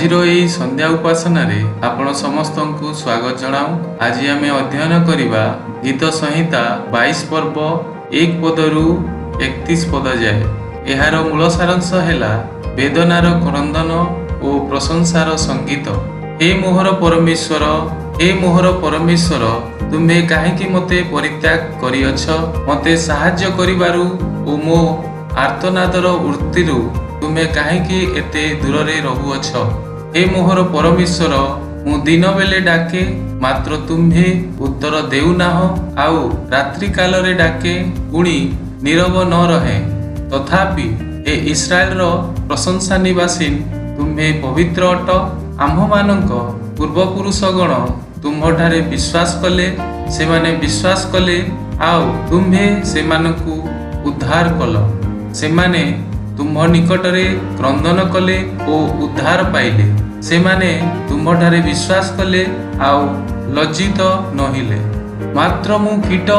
आजिर एई संध्या उपासना रे आपण समस्त को स्वागत जनाऊ। आज आमे अध्ययन करिबा गीत संहिता 22 पर्व 1 पदरु 31 पद जाए। एहार मूल सारांश हैला वेदनार क्रंदन और प्रशंसार संगीत। हे मोहर परमेश्वर, हे मोहर परमेश्वर, तुम्हे काहेकि मते परित्याग करिअछ? मते साहाय्य करिबारु ओ मो आर्तनादर उर्तिरु तुमे काहेकि एते दूर रे रहुअछ? हे मोहर परमेश्वर, मु दिन बेले डाके मात्र तुम्हे उत्तर देउ नाह, आउ रात्रि काल रे डाके पुणी नीरव न रहे। तथापि ए इस्राएल रो प्रशंसा निवासीन तुम्हे पवित्र अट। आम्भ मानक पूर्वपुरुषगण तुम्हठारे विश्वास कले, सेमाने विश्वास कले, आउ तुम्हे सेमानकु उद्धार कल। सेमाने तुम निकटरे क्रंदन कले ओ उद्धार पाइले। सेमाने तुम्हठारे विश्वास कले आउ लज्जित नहिले। मात्र मु कीट,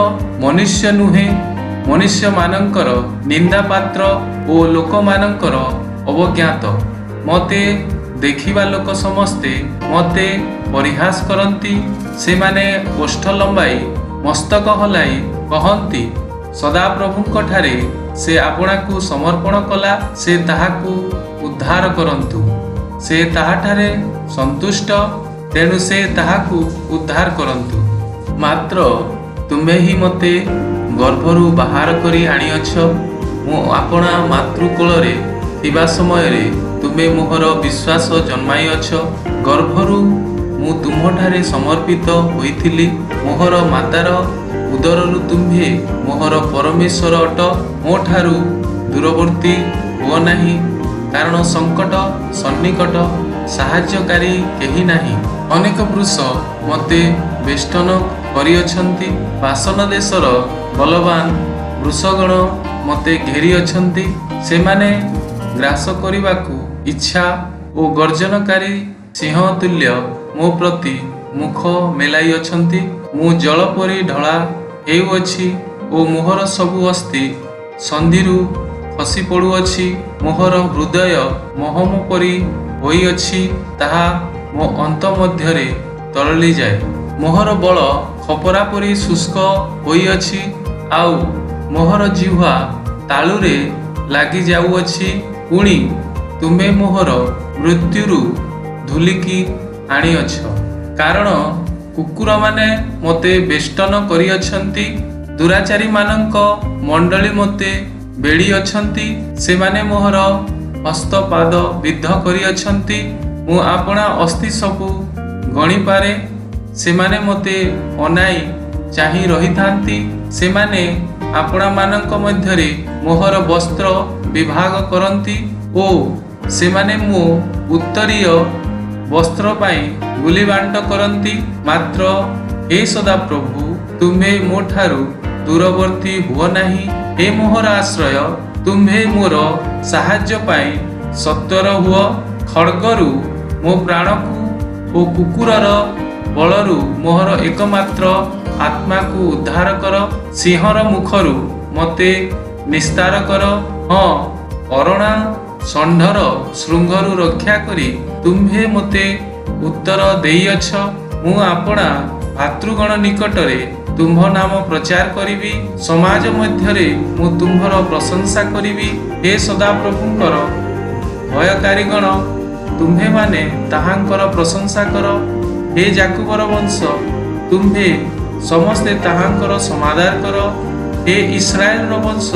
मनुष्य नुहे, मनुष्य मानंकर निंदा पात्र ओ लोक मानंकर अवज्ञात। मते देखिबा लोक समस्ते मते परिहास करंती। सेमाने ओष्ठ लंबाई मस्तक हलाई कहंती, सदा प्रभुंक ठारे से आपणाकु समर्पण कला, से ताहाकु उद्धार करंतु। से ताहाठारे संतुष्ट, तेणु से ताहाकु उद्धार करंतु। मात्र तुम्हे ही मते गर्भरु बाहर करी आनिअछ। मु आपणा मातृकोଳରେ थिबा समयरे तुमे मोहर विश्वास जन्माइअछ। गर्भरु मु तुमठारे समर्पित होइथिली। मोहर मातार उदररु तुम्हे मोहर परमेश्वर अट। मोठारु दूरवर्ती हो नाही, कारण संकट सन्निकट साहाय्यकारी केही नाही। अनेक पुरुष मते बेष्टन करिअछंती। पासन देशर बलवान वृषगण मते घेरी अछंती। सेमाने ग्रास करिबाकु इच्छा ओ गर्जनकारी सिंह तुल्य मो प्रति मुख मेलाई अछंती। मु जल परी ढळा हेउअछि ओ मोहर सबु अस्थि संधिरु खसी पड़ुअछि। मोहर हृदय महम परी होइअछि, ताहा मो अंत मध्यरे तरली जाए। मोहर बल खपरा परी शुष्क होइअछि, आउ मोहर जिह्वा तालुरे लागि जाउअछि। पुणी तुमे मोहर मृत्युरु धुलिकी आनिअछ, कारण कुकुर माने मते बेष्टन करिअछंती। दुराचारी मानंक मंडली मते बेड़ी अछंती। सेमाने मोहर हस्तपाद विद्ध करिअछंती। मु आपणा अस्थि सबु गणी पारे। सेमाने मते अनाई चाहि रहिथांती। सेमाने आपणा मानंक मध्यरे मोहर वस्त्र विभाग करंती ओ सेमाने मो उत्तरीय वस्त्र पाई गुली बांट करंती। मात्र हे सदा प्रभु, तुम्हे मोठारु दूरवर्ती हुओ नाही। हे मोहर आश्रय, तुम्हे मोर साहाय्य पाई सत्वर हुओ। खड्गरु मो प्राणकु ओ कुकुरर बलरु मोहर एकमात्र आत्मा को उद्धार कर। सिंहर मुखरु मते निस्तार कर। हाँ, अरणा षंढर श्रृंगरु रक्षा करी तुम्हे मते उत्तर देइअछ। मु आपणा भातृगण निकटरे तुम्भ नाम प्रचार करिबी। समाज मध्यरे मु तुम्भर प्रशंसा करिबी। हे सदा प्रभुंकर भयकारी गण, तुम्हे माने ताहांकर प्रशंसा कर। हे जाकुबर वंश, तुम्हे समस्ते ताहांकर समादार कर। हे इस्राएल वंश,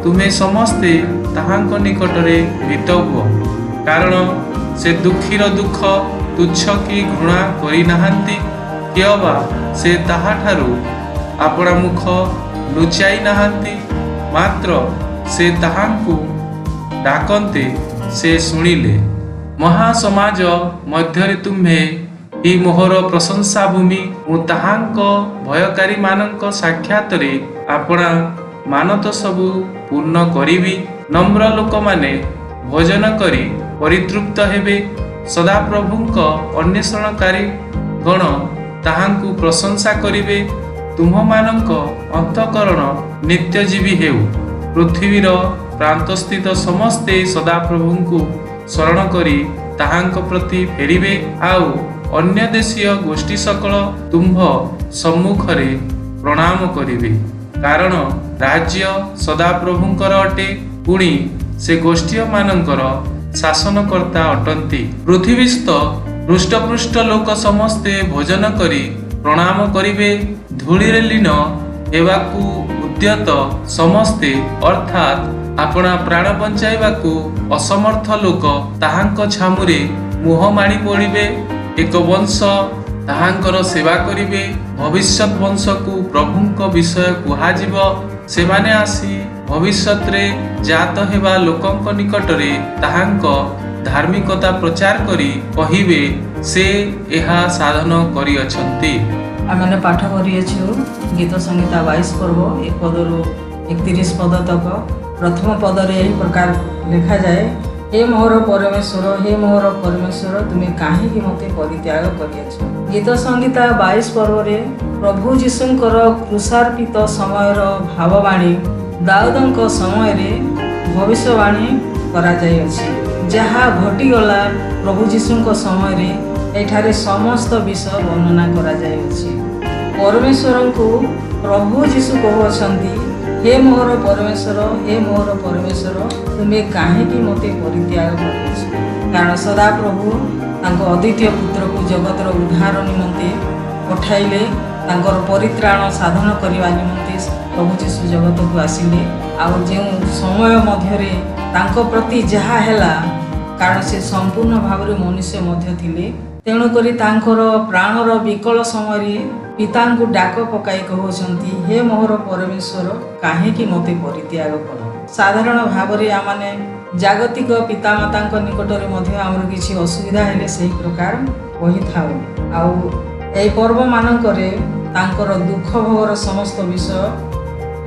तुम्हे समस्ते ताहांक निकटरे भीत हुओ, कारण से दुखीर दुख तुच्छ की घृणा करि नाहांती। कियबा से ताहाठारु आपणा मुख लुचाई नाहांती। मात्र से ताहांकु डाकन्ते से शुणिले। महासमाज मध्यरे तुम्हे ही मोहर प्रशंसा भूमि। मु ताहांक भयकारी मानंक साक्षातरे आपणा मानत सबु पूर्ण करिबी। नम्र लोक माने भोजन करी परितृप्त हेबे। सदा प्रभुंक अन्वेषणकारी गण ताहांकु प्रशंसा करिबे। तुम्हमानंक अंतःकरण नित्यजीवी हेउ। पृथ्वीर प्रांतस्थित समस्ते सदा प्रभुंकु शरण करी ତାହାଙ୍କ ପ୍ରତି ଫେରିବେ ଆଉ ଅନ୍ୟ ଦେଶୀୟ ଗୋଷ୍ଠୀ ସକଳ ତୁମ୍ଭ ସମ୍ମୁଖରେ ପ୍ରଣାମ କରିବେ, କାରଣ ରାଜ୍ୟ ସଦାପ୍ରଭୁଙ୍କର ଅଟେ, ପୁଣି ସେ ଗୋଷ୍ଠୀମାନଙ୍କର ଶାସନକର୍ତ୍ତା ଅଟନ୍ତି। ପୃଥିବୀସ୍ଥ ହୃଷ୍ଟପୃଷ୍ଟ ଲୋକ ସମସ୍ତେ ଭୋଜନ କରି ପ୍ରଣାମ କରିବେ। ଧୂଳିରେ ଲୀନ ହେବାକୁ ଉଦ୍ୟତ ସମସ୍ତେ, ଅର୍ଥାତ୍ ଆପଣା ପ୍ରାଣ ବଞ୍ଚାଇବାକୁ ଅସମର୍ଥ ଲୋକ ତାହାଙ୍କ ଛାମୁରେ ମୁହଁ ମାଡ଼ି ପଡ଼ିବେ। ଏକ ବଂଶ ତାହାଙ୍କର ସେବା କରିବେ। ଭବିଷ୍ୟତ ବଂଶକୁ ପ୍ରଭୁଙ୍କ ବିଷୟ କୁହାଯିବ। ସେମାନେ ଆସି ଭବିଷ୍ୟତରେ ଜାତ ହେବା ଲୋକଙ୍କ ନିକଟରେ ତାହାଙ୍କ ଧାର୍ମିକତା ପ୍ରଚାର କରି କହିବେ, ସେ ଏହା ସାଧନ କରିଅଛନ୍ତି। ଆମେ ପାଠ କରିଅଛୁ ଗୀତ ସଂହିତା 22 ପର୍ବ 1 ପଦରୁ 31 ପଦ ତକ। ପ୍ରଥମ ପଦରେ ଏହି ପ୍ରକାର ଲେଖାଯାଏ, ହେ ମୋହର ପରମେଶ୍ୱର, ହେ ମୋହର ପରମେଶ୍ୱର, ତୁମେ କାହିଁକି ମୋତେ ପରିତ୍ୟାଗ କରିଅଛ। ଗୀତ ସଂହିତା 22 ପର୍ବରେ ପ୍ରଭୁ ଯୀଶୁଙ୍କର କ୍ରୁଶାର୍ପିତ ସମୟର ଭାବବାଣୀ ଦାଉଦଙ୍କ ସମୟରେ ଭବିଷ୍ୟବାଣୀ କରାଯାଇଅଛି। ଯାହା ଘଟିଗଲା ପ୍ରଭୁ ଯୀଶୁଙ୍କ ସମୟରେ ଏଠାରେ ସମସ୍ତ ବିଷୟ ବର୍ଣ୍ଣନା କରାଯାଇଅଛି। ପରମେଶ୍ୱରଙ୍କୁ ପ୍ରଭୁ ଯୀଶୁ କହୁଅଛନ୍ତି, ହେ ମୋହର ପରମେଶ୍ୱର, ହେ ମୋହର ପରମେଶ୍ୱର, ତୁମେ କାହିଁକି ମୋତେ ପରିତ୍ୟାଗ କରିଅଛ। କାରଣ ସଦାପ୍ରଭୁ ତାଙ୍କ ଅଦ୍ୱିତୀୟ ପୁତ୍ରକୁ ଜଗତର ଉଦ୍ଧାର ନିମନ୍ତେ ପଠାଇଲେ। ତାଙ୍କର ପରିତ୍ରାଣ ସାଧନ କରିବା ନିମନ୍ତେ ପ୍ରଭୁ ଯୀଶୁ ଜଗତକୁ ଆସିଲେ। ଆଉ ଯେଉଁ ସମୟ ମଧ୍ୟରେ ତାଙ୍କ ପ୍ରତି ଯାହା ହେଲା, କାରଣ ସେ ସମ୍ପୂର୍ଣ୍ଣ ଭାବରେ ମନୁଷ୍ୟ ମଧ୍ୟ ଥିଲେ, ତେଣୁକରି ତାଙ୍କର ପ୍ରାଣର ବିକଳ ସମୟରେ ପିତାଙ୍କୁ ଡାକ ପକାଇ କହୁଛନ୍ତି, ହେ ମୋହର ପରମେଶ୍ୱର, କାହିଁକି ମୋତେ ପରିତ୍ୟାଗ କର। ସାଧାରଣ ଭାବରେ ଆମେ ଜାଗତିକ ପିତାମାତାଙ୍କ ନିକଟରେ ମଧ୍ୟ ଆମର କିଛି ଅସୁବିଧା ହେଲେ ସେହି ପ୍ରକାର କହିଥାଉ। ଆଉ ଏହି ପର୍ବମାନଙ୍କରେ ତାଙ୍କର ଦୁଃଖ ଭୋଗର ସମସ୍ତ ବିଷୟ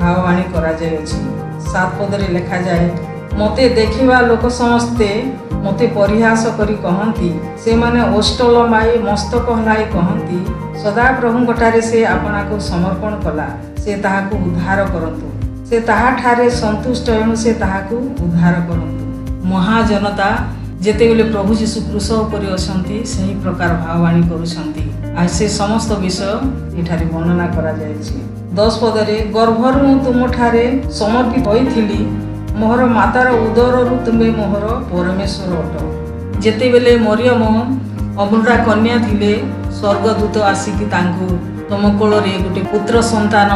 ଭାବବାଣୀ କରାଯାଇଅଛି। 7 ପଦରେ ଲେଖାଯାଏ, ମୋତେ ଦେଖିବା ଲୋକ ସମସ୍ତେ ମୋତେ ପରିହାସ କରି କହନ୍ତି, ସେମାନେ ଓଷ୍ଠ ଲମ୍ବାଇ ମସ୍ତକ ହଲାଇ କହନ୍ତି, ସଦାପ୍ରଭୁଙ୍କଠାରେ ସେ ଆପଣାକୁ ସମର୍ପଣ କଲା, ସେ ତାହାକୁ ଉଦ୍ଧାର କରନ୍ତୁ। ସେ ତାହାଠାରେ ସନ୍ତୁଷ୍ଟ, ଏଣୁ ସେ ତାହାକୁ ଉଦ୍ଧାର କରନ୍ତୁ। ମହାଜନତା ଯେତେବେଳେ ପ୍ରଭୁ ଯୀଶୁ କ୍ରୁଶ ଉପରେ ଅଛନ୍ତି, ସେହି ପ୍ରକାର ଭାବବାଣୀ କରୁଛନ୍ତି। ଆଉ ସେ ସମସ୍ତ ବିଷୟ ଏଠାରେ ବର୍ଣ୍ଣନା କରାଯାଇଛି। 10 ପଦରେ, ଗର୍ଭରୁ ମୁଁ ତୁମଠାରେ ସମର୍ପିତ ହୋଇଥିଲି, ମୋହର ମାତାର ଉଦରରୁ ତୁମେ ମୋହର ପରମେଶ୍ୱର ଅଟ। ଯେତେବେଳେ ମରିୟମ ଅମୃତା କନ୍ୟା ଥିଲେ, ସ୍ୱର୍ଗଦୂତ ଆସିକି ତାଙ୍କୁ ତମ କୋଳରେ ଗୋଟେ ପୁତ୍ର ସନ୍ତାନ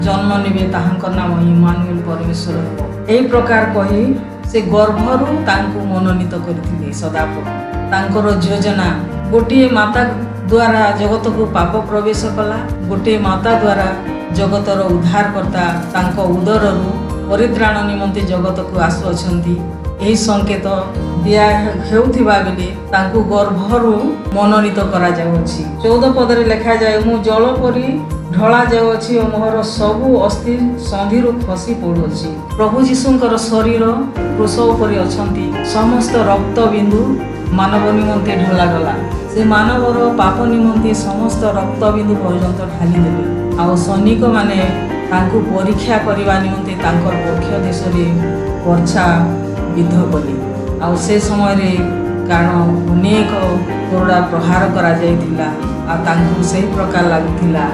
ଜନ୍ମ ନେବେ, ତାହାଙ୍କ ନାମ ଇମାନୁଏଲ, ପରମେଶ୍ୱର ହେବ। ଏହି ପ୍ରକାର କହି ସେ ଗର୍ଭରୁ ତାଙ୍କୁ ମନୋନୀତ କରିଥିଲେ ସଦାପ୍ରଭୁ। ତାଙ୍କର ଯୋଜନା ଗୋଟିଏ ମାତା ଦ୍ୱାରା ଜଗତକୁ ପାପ ପ୍ରବେଶ କଲା, ଗୋଟିଏ ମାତା ଦ୍ୱାରା ଜଗତର ଉଦ୍ଧାରକର୍ତ୍ତା ତାଙ୍କ ଉଦରରୁ ପରିତ୍ରାଣ ନିମନ୍ତେ ଜଗତକୁ ଆସୁଅଛନ୍ତି। ଏହି ସଂକେତ ଦିଆ ହେଉଥିବା ବେଳେ ତାଙ୍କୁ ଗର୍ଭରୁ ମନୋନୀତ କରାଯାଉଅଛି। 14 ପଦରେ ଲେଖାଯାଏ, ମୁଁ ଜଳ ପରି ଢଳା ଯାଉଅଛି ଓ ମୋହର ସବୁ ଅସ୍ଥି ସନ୍ଧିରୁ ଖସି ପଡ଼ୁଅଛି। ପ୍ରଭୁ ଯୀଶୁଙ୍କର ଶରୀର କ୍ରୁଶ ଉପରେ ଅଛନ୍ତି। ସମସ୍ତ ରକ୍ତ ବିନ୍ଦୁ ମାନବ ନିମନ୍ତେ ଢଳାଗଲା। ସେ ମାନବର ପାପ ନିମନ୍ତେ ସମସ୍ତ ରକ୍ତ ବିନ୍ଦୁ ପର୍ଯ୍ୟନ୍ତ ଢାଲିଦେଲେ। ଆଉ ସୈନିକମାନେ ତାଙ୍କୁ ପରୀକ୍ଷା କରିବା ନିମନ୍ତେ ତାଙ୍କର ପକ୍ଷ ଦେଶରେ ବର୍ଚ୍ଛା ବିଦ୍ଧ କଲେ। ଆଉ ସେ ସମୟରେ କାରଣ ଅନେକ କୋରଡ଼ା ପ୍ରହାର କରାଯାଇଥିଲା, ଆଉ ତାଙ୍କୁ ସେହି ପ୍ରକାର ଲାଗୁଥିଲା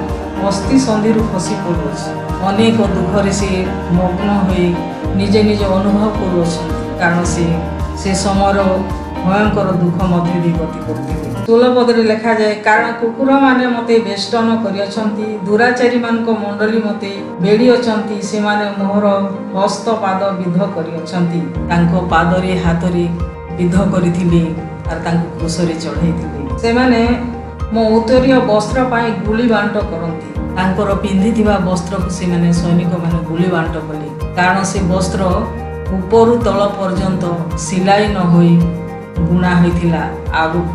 ଅସ୍ଥି ସନ୍ଧିରୁ ଖସି ପଡ଼ୁଅଛି। ଅନେକ ଦୁଃଖରେ ସେ ମଗ୍ନ ହୋଇ ନିଜେ ନିଜେ ଅନୁଭବ କରୁଅଛନ୍ତି, କାରଣ ସେ ସମୟର ଭୟଙ୍କର ଦୁଃଖ ମଧ୍ୟ ଦେଇ ଗତି କରୁଥିଲେ। 16 ପଦରେ ଲେଖାଯାଏ, କାରଣ କୁକୁରମାନେ ମୋତେ ବେଷ୍ଟନ କରିଅଛନ୍ତି, ଦୁରାଚାରୀମାନଙ୍କ ମଣ୍ଡଳୀ ମୋତେ ବେଢ଼ିଅଛନ୍ତି, ସେମାନେ ମୋହର ହସ୍ତ ପାଦ ବିଦ୍ଧ କରିଅଛନ୍ତି। ତାଙ୍କ ପାଦରେ ହାତରେ ବିଦ୍ଧ କରିଥିଲେ ଆଉ ତାଙ୍କୁ କ୍ରୁଶରେ ଚଢ଼ାଇଥିଲେ। ସେମାନେ ମୋ ଉତ୍ତରୀୟ ବସ୍ତ୍ର ପାଇଁ ଗୁଳି ବାଣ୍ଟ କରନ୍ତି। ତାଙ୍କର ପିନ୍ଧିଥିବା ବସ୍ତ୍ରକୁ ସେମାନେ ସୈନିକମାନେ ଗୁଳି ବାଣ୍ଟ କଲେ, କାରଣ ସେ ବସ୍ତ୍ର ଉପରୁ ତଳ ପର୍ଯ୍ୟନ୍ତ ସିଲାଇ ନ ହୋଇ ବୁଣା ହୋଇଥିଲା।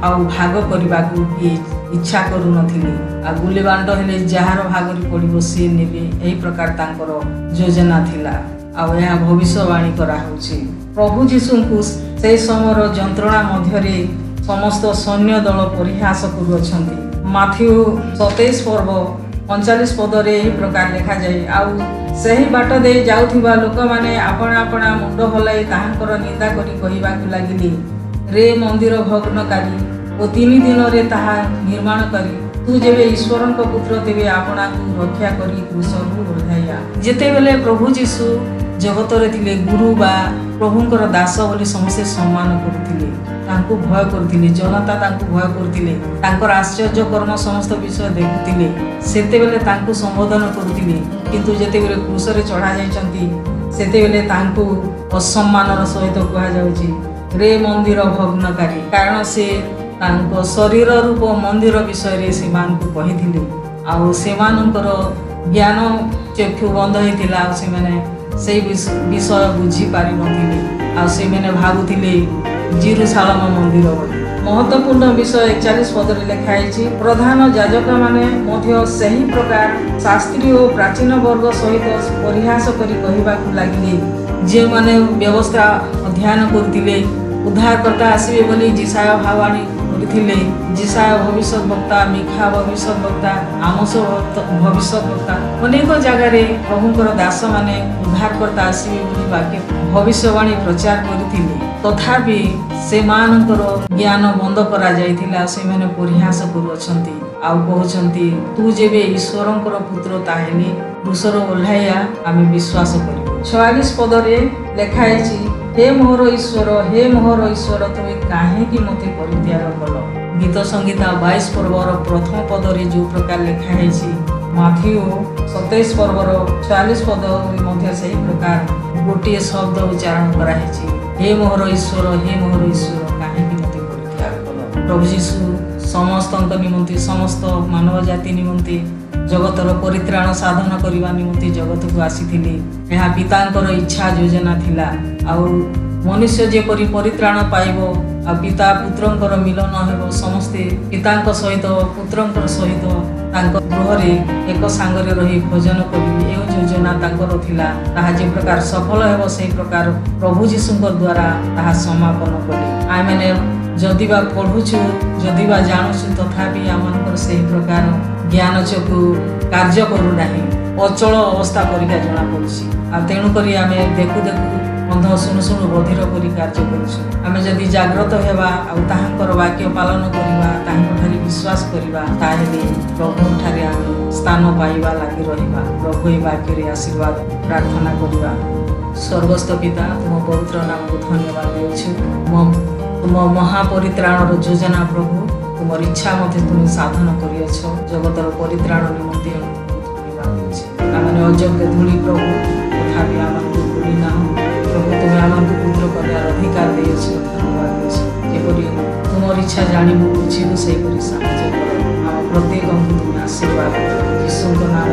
ଆଉ ଭାଗ କରିବାକୁ କିଏ ଇଚ୍ଛା କରୁନଥିଲେ। ଆଉ ଗୁଲି ବାଣ୍ଟ ହେଲେ ଯାହାର ଭାଗରେ ପଡ଼ିବ ସିଏ ନେବେ, ଏହି ପ୍ରକାର ତାଙ୍କର ଯୋଜନା ଥିଲା। ଆଉ ଏହା ଭବିଷ୍ୟବାଣୀ କରାହେଉଛି। ପ୍ରଭୁ ଯୀଶୁଙ୍କୁ ସେହି ସମୟର ଯନ୍ତ୍ରଣା ମଧ୍ୟରେ ସମସ୍ତ ସୈନ୍ୟ ଦଳ ପରିହାସ କରୁଅଛନ୍ତି। ମାଥିଉ 27 ପର୍ବ 39 ପଦରେ ଏହି ପ୍ରକାର ଲେଖାଯାଏ, ଆଉ ସେହି ବାଟ ଦେଇ ଯାଉଥିବା ଲୋକମାନେ ଆପଣା ଆପଣା ମୁଣ୍ଡ ହଲାଇ ତାହାଙ୍କର ନିନ୍ଦା କରି କହିବାକୁ ଲାଗିଲେ, रे मंदिर भग्नकारी ओ 3 दिन रे ताहा निर्माण करी तू जेबे ईश्वर पुत्र तेबे आपना रक्षा करी क्रूसरू ओढ़ाइया। जेतेबेले प्रभु जीशु जगतरे थिले गुरु बा प्रभुंकर दास बोली समस्ते सम्मान करथिले, तांको भय करथिले, जनता तांको भय करथिले, तांकर आश्चर्य कर्म समस्त विषय देखुथिले, सेतेबेले तांको संबोधन करथिले। किंतु जेतेबेले क्रूसरे चढ़ा जाइछंती सेतेबेले तांको असम्मानर सहित कुहा जाउछि रे मंदिर भग्नकारी, कारण से तांको शरीर रूप मंदिर विषय रे सेमानकु कहिथिले आउ सेमानकर ज्ञान चक्षु बंद होइथिला आउ सेमाने सेई विषय बुझी पारि नथिले आउ सेमाने भाबुथिले जेरूसालेम मंदिर बोली। महत्वपूर्ण विषय 41 पद रे लिखा है प्रधान याजक माने मध्य सही प्रकार शास्त्री और प्राचीन वर्ग सहित परिहास करी कहिबाकु लागिले, जे माने व्यवस्था अध्ययन करथिले उद्धारकर्ता आसीबे बोली जिसाया भावाणी करथिले। जिसाया भविष्यत वक्ता, मिखा भविष्यत वक्ता, आमोस भविष्यत वक्ता अनेक जगह प्रभुंकर दास माने उद्धारकर्ता आसीबे बोली वाक्य भविष्यवाणी प्रचार करथिले, तथापि सेमानकर ज्ञान बंद करा जाइथिला। सेमाने परिहास करूछंती आउ कहउछंती तू जेबे ईश्वरंकर पुत्र ताहेले क्रूसर ओल्हाइया आमे विश्वास करिबो। 44 पद रे लेखा है हे मोहर ईश्वर, हे मोहर ईश्वर तुमे काहे कि मते परित्याग कल। गीत संगीता 22 पर्वर प्रथम पद रे जो प्रकार लेखा है माथियो 27 पर्वर 44 पद मध्य सही प्रकार गोटे शब्द उच्चारण करा है हे मोहर ईश्वर, हे मोहर ईश्वर काहे कि मते परित्याग कल। प्रभु यीशु समस्त निमंते समस्त मानव जाति निमंते जगतर परित्राण साधन करने निमंते जगत को आसीथिले। यह पितांकर इच्छा योजना थिला आउ मनुष्य जेपरी परित्राण पाइबो आ पिता पुत्रंकर मिलन हेबो, समस्ते पितांक सहित पुत्रंकर सहित तांक गृहरे एक सांगरे रही भोजन करिवे ए योजना तांकर थिला। ताहा जे प्रकार सफल हेबो सेही प्रकार प्रभु जीशुंक द्वारा ताहा समापन कले। आमेने जदिबा पढ़ुछु जदिबा जानुछु तथापि आमनकर सेही प्रकार ज्ञान चकु कार्य करू नाही, अचल अवस्था परिका जना पड़ुछि आ तेणु करी आमे देखु देखु अंध शुणु शुणु बधिर करी कार्य करूछु। आमे जदि जाग्रत हेबा आ ताहांकर वाक्य पालन करिबा, ताहांठारे विश्वास करिबा, ताहेले प्रभु ठारे आमे स्थान पाइबा लागि रहिबा। प्रभु ए वाक्य रे आशीर्वाद प्रार्थना करिबा। स्वर्गस्थ पिता तुम पवित्र नाम को धन्यवाद देउछु। तुम महापरित्राणर योजना प्रभु तुमर इच्छा मते तुम साधन करियछ, जगतर परित्राण निमंते धन्यवाद देउछि। आमे अयोग्य धूली प्रभु तथापि आमको भूली ना प्रभु तुम आमको पुत्र करार अधिकार देछ, धन्यवाद देछ। जेपरि तुमर इच्छा जानिबु बुझिबु सेहि परि साहाय्य कर। आम प्रत्येक तुम आशीर्वाद यीशुଙ୍କ नाम